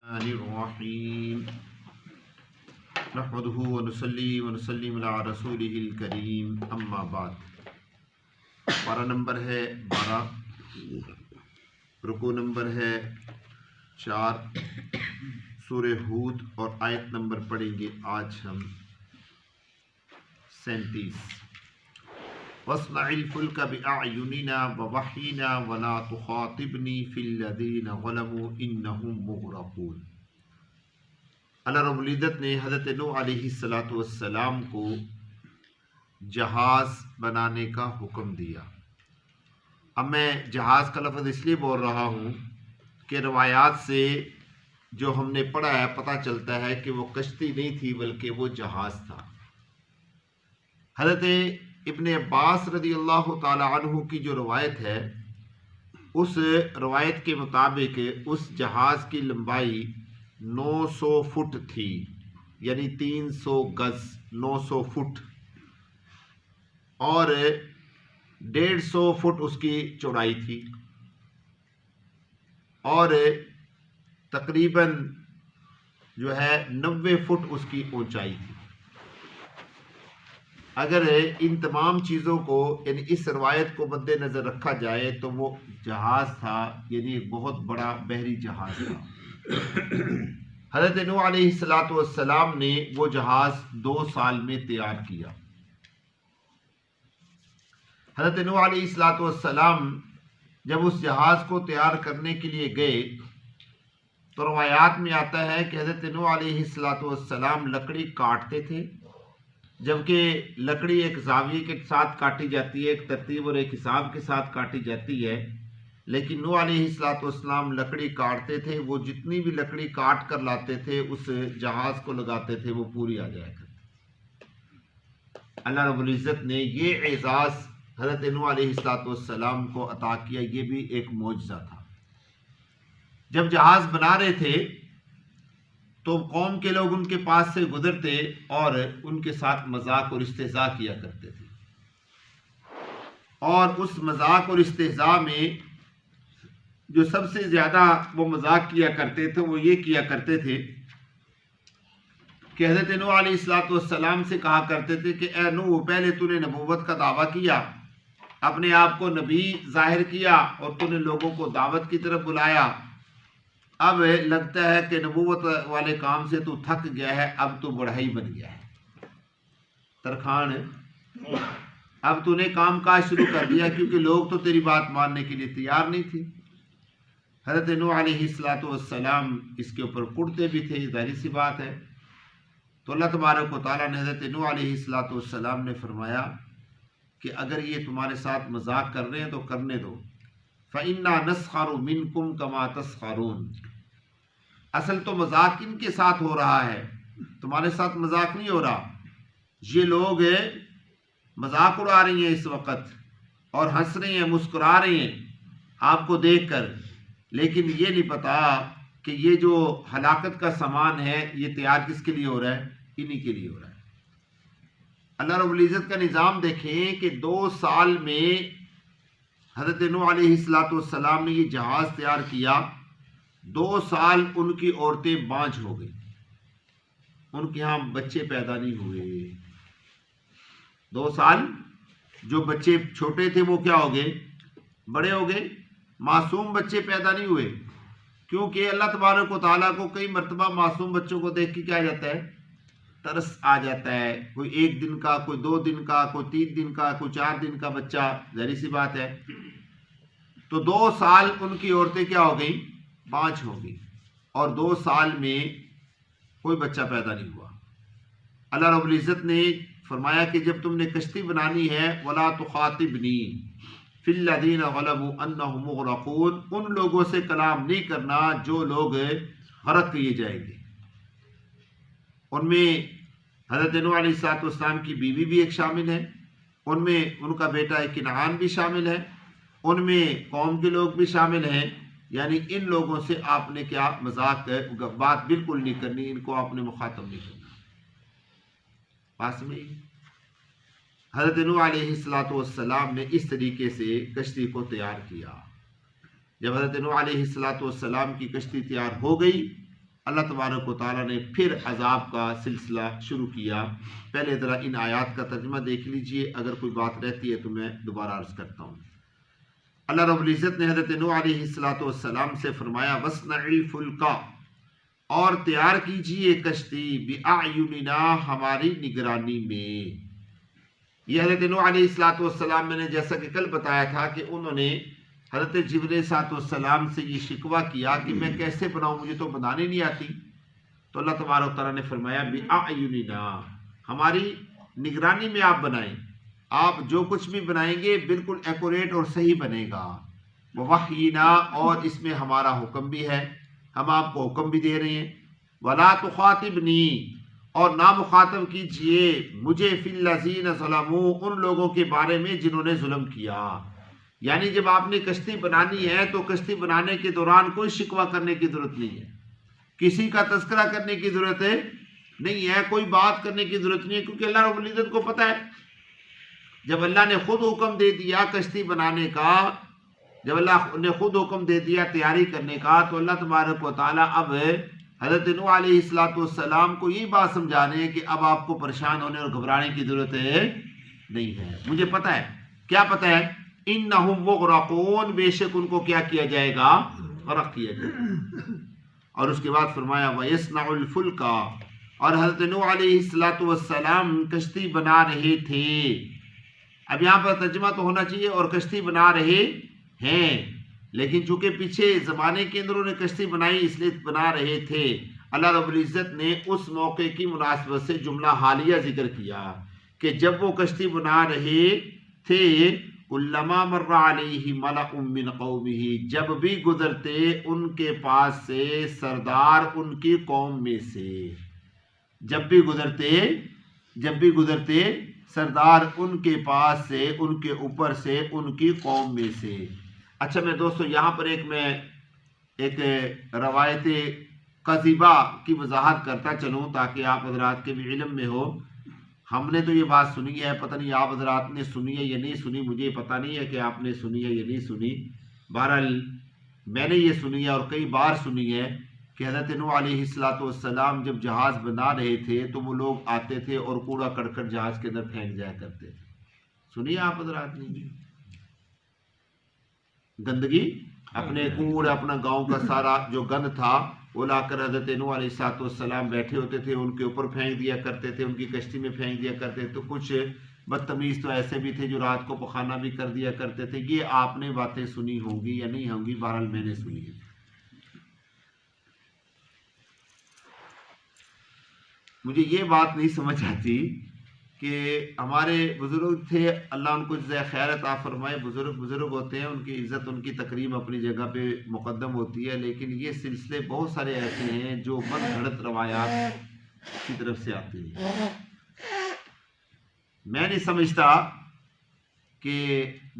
الرحیم نحمده ونصلی ونسلم علی رسولہ الکریم اما بعد۔ پارہ نمبر ہے 12، رکوع نمبر ہے 4، سورہ ہود، اور آیت نمبر پڑھیں گے آج ہم 37۔ وَاصْنَعِ الْفُلْكَ بِأَعْيُنِنَا وَوَحْيِنَا وَلَا تُخَاطِبْنِي فِي الَّذِينَ ظَلَمُوا إِنَّهُمْ مُغْرَقُونَ۔ اللہ رب العزت نے حضرت نوح علیہ السلام کو جہاز بنانے کا حکم دیا۔ اب میں جہاز کا لفظ اس لیے بول رہا ہوں کہ روایات سے جو ہم نے پڑھا ہے پتہ چلتا ہے کہ وہ کشتی نہیں تھی بلکہ وہ جہاز تھا۔ حضرت ابن عباس رضی اللہ تعالی عنہ کی جو روایت ہے، اس روایت کے مطابق اس جہاز کی لمبائی 900 فٹ تھی، یعنی 300 گز 900 فٹ، اور 150 فٹ اس کی چوڑائی تھی، اور تقریباً جو ہے 90 فٹ اس کی اونچائی تھی۔ اگر ان تمام چیزوں کو یعنی اس روایت کو مد نظر رکھا جائے تو وہ جہاز تھا، یعنی ایک بہت بڑا بحری جہاز تھا۔ حضرت نوح علیہ السلام نے وہ جہاز 2 سال میں تیار کیا۔ حضرت نوح علیہ السلام جب اس جہاز کو تیار کرنے کے لیے گئے تو روایات میں آتا ہے کہ حضرت نوح علیہ السلام لکڑی کاٹتے تھے، جبکہ لکڑی ایک زاویے کے ساتھ کاٹی جاتی ہے، ایک ترتیب اور ایک حساب کے ساتھ کاٹی جاتی ہے، لیکن نوح علیہ السلام لکڑی کاٹتے تھے، وہ جتنی بھی لکڑی کاٹ کر لاتے تھے اس جہاز کو لگاتے تھے، وہ پوری آ جایا کرتی۔ اللہ رب العزت نے یہ اعزاز حضرت نوح علیہ السلام کو عطا کیا، یہ بھی ایک معجزہ تھا۔ جب جہاز بنا رہے تھے تو قوم کے لوگ ان کے پاس سے گزرتے اور ان کے ساتھ مذاق اور استہزاء کیا کرتے تھے، اور اس مذاق اور استہزاء میں جو سب سے زیادہ وہ مذاق کیا کرتے تھے وہ یہ کیا کرتے تھے کہ حضرت نوح علیہ السلام سے کہا کرتے تھے کہ اے نوح، پہلے تو نے نبوت کا دعویٰ کیا، اپنے آپ کو نبی ظاہر کیا اور تو نے لوگوں کو دعوت کی طرف بلایا، اب لگتا ہے کہ نبوت والے کام سے تو تھک گیا ہے، اب تو بڑھائی بن گیا ہے، ترخان اب تو نے کام کاج شروع کر دیا، کیونکہ لوگ تو تیری بات ماننے کے لیے تیار نہیں تھی۔ حضرت نوح علیہ السلام اس کے اوپر کڑتے بھی تھے، ظاہر سی بات ہے۔ تو اللہ تبارک و تعالیٰ نے حضرت نوح علیہ السلام نے فرمایا کہ اگر یہ تمہارے ساتھ مذاق کر رہے ہیں تو کرنے دو، فَإِنَّا نَسْخَرُ مِنْكُمْ كَمَا تَسْخَرُونَ۔ اصل تو مذاق ان کے ساتھ ہو رہا ہے، تمہارے ساتھ مذاق نہیں ہو رہا۔ یہ لوگ مذاق اڑا رہی ہیں اس وقت اور ہنس رہے ہیں، مسکرا رہے ہیں آپ کو دیکھ کر، لیکن یہ نہیں پتا کہ یہ جو ہلاکت کا سامان ہے یہ تیار کس کے لیے ہو رہا ہے؟ انہی کے لیے ہو رہا ہے۔ اللہ رب العزت کا نظام دیکھیں کہ 2 سال میں حضرت نوح علیہ السلام نے یہ جہاز تیار کیا، 2 سال ان کی عورتیں بانجھ ہو گئی، ان کے ہاں بچے پیدا نہیں ہوئے۔ 2 سال جو بچے چھوٹے تھے وہ کیا ہو گئے؟ بڑے ہو گئے، معصوم بچے پیدا نہیں ہوئے، کیونکہ اللہ تبارک و تعالیٰ کو کئی مرتبہ معصوم بچوں کو دیکھ کے کیا جاتا ہے؟ ترس آ جاتا ہے۔ کوئی 1 دن کا، کوئی 2 دن کا، کوئی 3 دن کا، کوئی 4 دن کا بچہ، ظاہر سی بات ہے۔ تو 2 سال ان کی عورتیں کیا ہو گئیں؟ بانجھ ہو گئی، اور 2 سال میں کوئی بچہ پیدا نہیں ہوا۔ اللہ رب العزت نے فرمایا کہ جب تم نے کشتی بنانی ہے، وَلَا تُخَاطِبْنِي فِي الَّذِينَ ظَلَمُوا إِنَّهُمْ مُغْرَقُونَ، ان لوگوں سے کلام نہیں کرنا جو لوگ غرق کیے جائیں گے۔ ان میں حضرت نوح علیہ السلام کی بیوی بھی ایک شامل ہے، ان میں ان کا بیٹا کنعان بھی شامل ہے، ان میں قوم کے لوگ بھی شامل ہیں، یعنی ان لوگوں سے آپ نے کیا مذاق بات بالکل نہیں کرنی، ان کو آپ نے مخاطب نہیں کرنا۔ پاس میں حضرت نوح علیہ السلام نے اس طریقے سے کشتی کو تیار کیا۔ جب حضرت نوح علیہ السلام کی کشتی تیار ہو گئی اللہ تبارک و تعالیٰ نے پھر عذاب کا سلسلہ شروع کیا۔ پہلے ذرا ان آیات کا ترجمہ دیکھ لیجئے، اگر کوئی بات رہتی ہے تو میں دوبارہ عرض کرتا ہوں۔ اللہ رب العزت نے حضرت نوح علیہ السلام سے فرمایا وَاصْنَعِ الْفُلْكَ، اور تیار کیجئے کشتی، بِأَعْيُنِنَا، ہماری نگرانی میں۔ یہ حضرت نوح علیہ السلام میں نے جیسا کہ کل بتایا تھا کہ انہوں نے حضرت جبرائیل علیہ السلام سے یہ شکوہ کیا کہ میں کیسے بناؤں، مجھے تو بنانے نہیں آتی۔ تو اللہ تبارک و تعالیٰ نے فرمایا بِأَعْيُنِنَا، ہماری نگرانی میں آپ بنائیں، آپ جو کچھ بھی بنائیں گے بالکل ایکوریٹ اور صحیح بنے گا۔ وَوَحْيِنَا، اور اس میں ہمارا حکم بھی ہے، ہم آپ کو حکم بھی دے رہے ہیں۔ وَلَا تُخَاطِبْنِي، اور نہ مخاطب کیجئے مجھے فِي الَّذِينَ ظَلَمُوا، ان لوگوں کے بارے میں جنہوں نے ظلم کیا۔ یعنی جب آپ نے کشتی بنانی ہے تو کشتی بنانے کے دوران کوئی شکوہ کرنے کی ضرورت نہیں ہے، کسی کا تذکرہ کرنے کی ضرورت نہیں ہے، کوئی بات کرنے کی ضرورت نہیں ہے، کیونکہ اللہ رب العزت کو پتہ ہے جب اللہ نے خود حکم دے دیا کشتی بنانے کا، جب اللہ نے خود حکم دے دیا تیاری کرنے کا، تو اللہ تبارک و تعالیٰ اب حضرت نوح علیہ السلام کو یہ بات سمجھا رہے ہیں کہ اب آپ کو پریشان ہونے اور گھبرانے کی ضرورت نہیں ہے، مجھے پتہ ہے۔ کیا پتہ ہے؟ انہم مغرقون، بے شک ان کو کیا کیا جائے گا؟ غرق کیا جائے گا۔ اور اس کے بعد فرمایا وَيَصْنَعُ الْفُلْكَ، اور حضرت نوح علیہ السلام کشتی بنا رہے تھے۔ اب یہاں پر ترجمہ تو ہونا چاہیے اور کشتی بنا رہے ہیں، لیکن چونکہ پیچھے زمانے کے اندر انہوں نے کشتی بنائی اس لیے بنا رہے تھے۔ اللہ رب العزت نے اس موقع کی مناسبت سے جملہ حالیہ ذکر کیا کہ جب وہ کشتی بنا رہے تھے کلما مر علیہ ملأ من قومہ، جب بھی گزرتے ان کے پاس سے سردار ان کی قوم میں سے، جب بھی گزرتے سردار ان کے پاس سے، ان کے اوپر سے، ان کی قوم میں سے۔ اچھا میں دوستو یہاں پر ایک روایت قذبہ کی وضاحت کرتا چلوں تاکہ آپ حضرات کے بھی علم میں ہو۔ ہم نے تو یہ بات سنی ہے، پتہ نہیں آپ حضرات نے سنی ہے یا نہیں سنی، مجھے پتہ نہیں ہے کہ آپ نے سنی ہے یا نہیں سنی۔ بہرحال میں نے یہ سنی ہے اور کئی بار سنی ہے کہ حضرت نوح علیہ السلام جب جہاز بنا رہے تھے تو وہ لوگ آتے تھے اور کوڑا کرکٹ جہاز کے اندر پھینک جایا کرتے تھے۔ سنی ہے آپ حضرات نے؟ گندگی، اپنے کوڑ، اپنا گاؤں کا سارا جو گند تھا وہ لا کر حضرت نوح علیہ السلام بیٹھے ہوتے تھے، ان کے اوپر پھینک دیا کرتے تھے، ان کی کشتی میں پھینک دیا کرتے تھے۔ تو کچھ بدتمیز تو ایسے بھی تھے جو رات کو پخانہ بھی کر دیا کرتے تھے۔ یہ آپ نے باتیں سنی ہوں گی یا نہیں ہوں گی، بہرحال میں نے سنی ہے۔ مجھے یہ بات نہیں سمجھ آتی کہ ہمارے بزرگ تھے، اللہ ان کو جزائے خیر عطا فرمائے، بزرگ ہوتے ہیں، ان کی عزت، ان کی تکریم اپنی جگہ پہ مقدم ہوتی ہے، لیکن یہ سلسلے بہت سارے ایسے ہیں جو من گھڑت روایات کی طرف سے آتے ہیں۔ میں نہیں سمجھتا کہ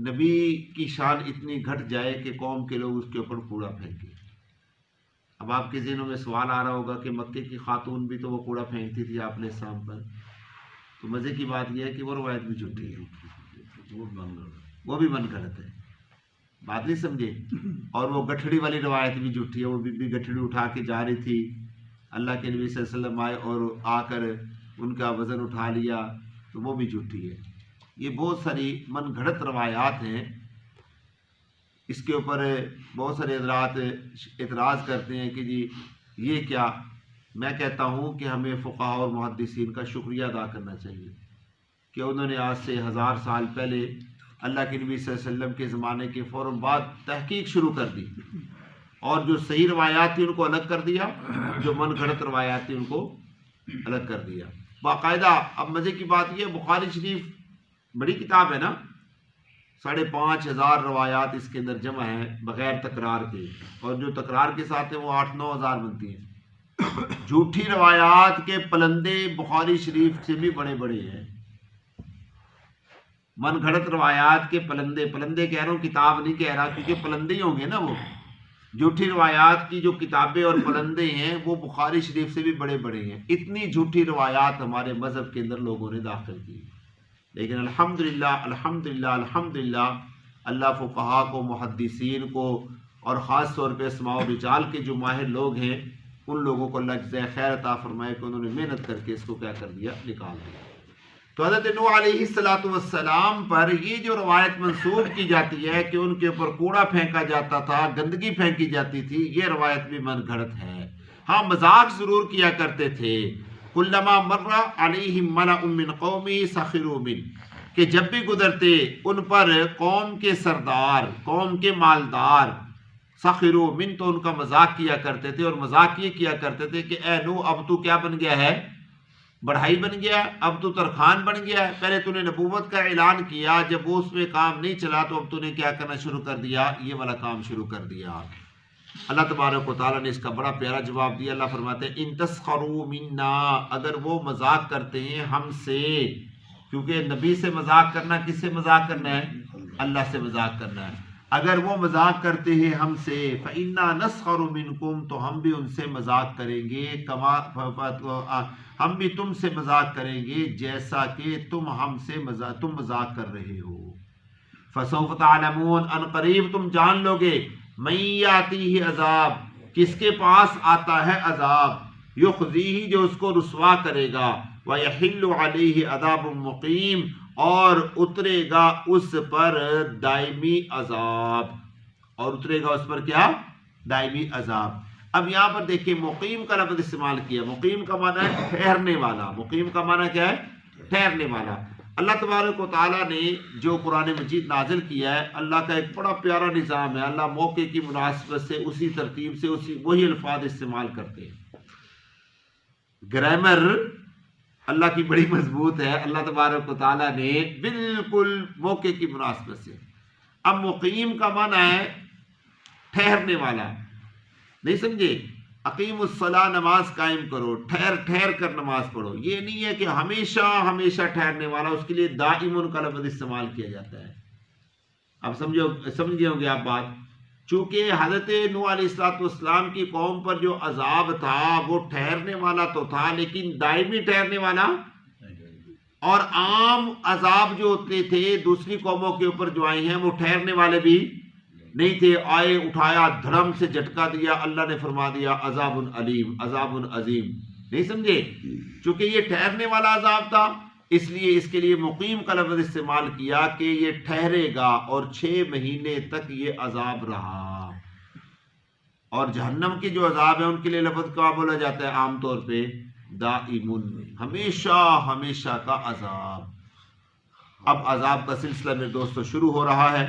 نبی کی شان اتنی گھٹ جائے کہ قوم کے لوگ اس کے اوپر کوڑا پھینکیں۔ اب آپ کے ذہنوں میں سوال آ رہا ہوگا کہ مکے کی خاتون بھی تو وہ کوڑا پھینکتی تھی آپ نے شام پر۔ تو مزے کی بات یہ ہے کہ وہ روایت بھی جھوٹی ہے، وہ بھی من گھڑت ہے، بات نہیں سمجھے۔ اور وہ گٹھڑی والی روایت بھی جھوٹی ہے، وہ بی گٹھڑی اٹھا کے جا رہی تھی، اللہ کے نبی صلی اللہ علیہ وسلم آئے اور آ کر ان کا وزن اٹھا لیا، تو وہ بھی جھوٹی ہے۔ یہ بہت ساری من گھڑت روایات ہیں، اس کے اوپر بہت سارے حضرات اعتراض کرتے ہیں کہ جی یہ کیا۔ میں کہتا ہوں کہ ہمیں فقہاء اور محدثین کا شکریہ ادا کرنا چاہیے کہ انہوں نے آج سے 1000 سال پہلے اللہ کے نبی صلی اللہ علیہ وسلم کے زمانے کے فوراً بعد تحقیق شروع کر دی، اور جو صحیح روایات تھی ان کو الگ کر دیا، جو من گھڑت روایات تھی ان کو الگ کر دیا باقاعدہ۔ اب مزے کی بات یہ، بخاری شریف بڑی کتاب ہے نا، 5500 روایات اس کے اندر جمع ہیں بغیر تکرار کے، اور جو تکرار کے ساتھ ہیں وہ 8-9 ہزار بنتی ہیں۔ جھوٹی روایات کے پلندے بخاری شریف سے بھی بڑے بڑے ہیں، من گھڑت روایات کے پلندے کہہ رہا ہوں، کتاب نہیں کہہ رہا، کیونکہ پلندے ہی ہوں گے نا وہ۔ جھوٹی روایات کی جو کتابیں اور پلندے ہیں وہ بخاری شریف سے بھی بڑے بڑے ہیں۔ اتنی جھوٹی روایات ہمارے مذہب کے اندر لوگوں نے داخل کی، لیکن الحمدللہ اللہ فقہاء کو، محدثین کو، اور خاص طور پہ اسماء و رجال کے جو ماہر لوگ ہیں ان لوگوں کو اللہ جزائے خیر عطا فرمائے کہ انہوں نے محنت کر کے اس کو کیا کر دیا، نکال دیا۔ تو حضرت نوح علیہ السلام پر یہ جو روایت منسوب کی جاتی ہے کہ ان کے اوپر کوڑا پھینکا جاتا تھا، گندگی پھینکی جاتی تھی، یہ روایت بھی من گھڑت ہے۔ ہاں مذاق ضرور کیا کرتے تھے، کلما مر علیہم ملأ من قومی سخروا من، کہ جب بھی گزرتے ان پر قوم کے سردار، قوم کے مالدار، سخروا من تو ان کا مذاق کیا کرتے تھے، اور مذاق یہ کیا کرتے تھے کہ اے نوح اب تو کیا بن گیا ہے، بڑھائی بن گیا، اب تو ترخان بن گیا ہے، پہلے تو نے نبوت کا اعلان کیا، جب وہ اس میں کام نہیں چلا تو اب تو نے کیا کرنا شروع کر دیا، یہ والا کام شروع کر دیا۔ اللہ تبارک و تعالیٰ نے اس کا بڑا پیارا جواب دیا۔ اللہ فرماتے ہیں ان تسخروا منا، اگر وہ مذاق کرتے ہیں ہم سے، کیونکہ نبی سے مذاق کرنا، کس سے مذاق کرنا ہے، اللہ سے مذاق کرنا ہے، اگر وہ مذاق کرتے ہیں ہم سے فَإِنَّا نَسْخَرُ مِنْكُمْ، تو ہم بھی ان سے مذاق کریں گے، ہم بھی تم سے مذاق کریں گے جیسا کہ تم ہم سے مذاق کر رہے ہو۔ فَسَوْفَ تَعْلَمُونَ، ان قریب تم جان لو گے، مَن یَأْتِیہ عذاب، کس کے پاس آتا ہے عذاب، یخزیہ جو اس کو رسوا کرے گا، وَیَحِلُّ عَلَیہ عذاب مقیم، اور اترے گا اس پر دائمی عذاب، اور اترے گا اس پر کیا، دائمی عذاب۔ اب یہاں پر دیکھیں مقیم کا لفظ استعمال کیا، مقیم کا معنی ہے ٹھہرنے والا، مقیم کا معنی کیا ہے، ٹھہرنے والا۔ اللہ تبارک و تعالیٰ نے جو قرآن مجید نازل کیا ہے، اللہ کا ایک بڑا پیارا نظام ہے، اللہ موقع کی مناسبت سے اسی ترتیب سے وہی الفاظ استعمال کرتے ہیں۔ گرامر اللہ کی بڑی مضبوط ہے، اللہ تبارک و تعالیٰ نے بالکل موقع کی مناسبت سے۔ اب مقیم کا معنی ہے ٹھہرنے والا، نہیں سمجھے، اقیم الصلاۃ، نماز قائم کرو، ٹھہر ٹھہر کر نماز پڑھو، یہ نہیں ہے کہ ہمیشہ ہمیشہ ٹھہرنے والا، اس کے لیے دائم کا لفظ استعمال کیا جاتا ہے۔ اب سمجھے ہوں گے آپ بات، چونکہ حضرت نوح علیہ السلام کی قوم پر جو عذاب تھا وہ ٹھہرنے والا تو تھا، لیکن دائمی ٹھہرنے والا، اور عام عذاب جو ہوتے تھے دوسری قوموں کے اوپر جو آئے ہیں وہ ٹھہرنے والے بھی نہیں تھے، آئے اٹھایا دھڑم سے جھٹکا دیا، اللہ نے فرما دیا عذاب علیم، عذاب عظیم، نہیں سمجھے، چونکہ یہ ٹھہرنے والا عذاب تھا اس لیے اس کے لیے مقیم کا لفظ استعمال کیا کہ یہ ٹھہرے گا، اور 6 مہینے تک یہ عذاب رہا۔ اور جہنم کے جو عذاب ہیں ان کے لیے لفظ کیا بولا جاتا ہے عام طور پہ، دائمن، ہمیشہ ہمیشہ کا عذاب۔ اب عذاب کا سلسلہ میرے دوستو شروع ہو رہا ہے،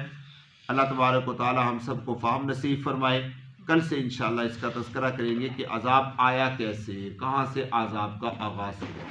اللہ تبارک و تعالی ہم سب کو فہم نصیب فرمائے۔ کل سے انشاءاللہ اس کا تذکرہ کریں گے کہ عذاب آیا کیسے، کہاں سے عذاب کا آغاز ہوا۔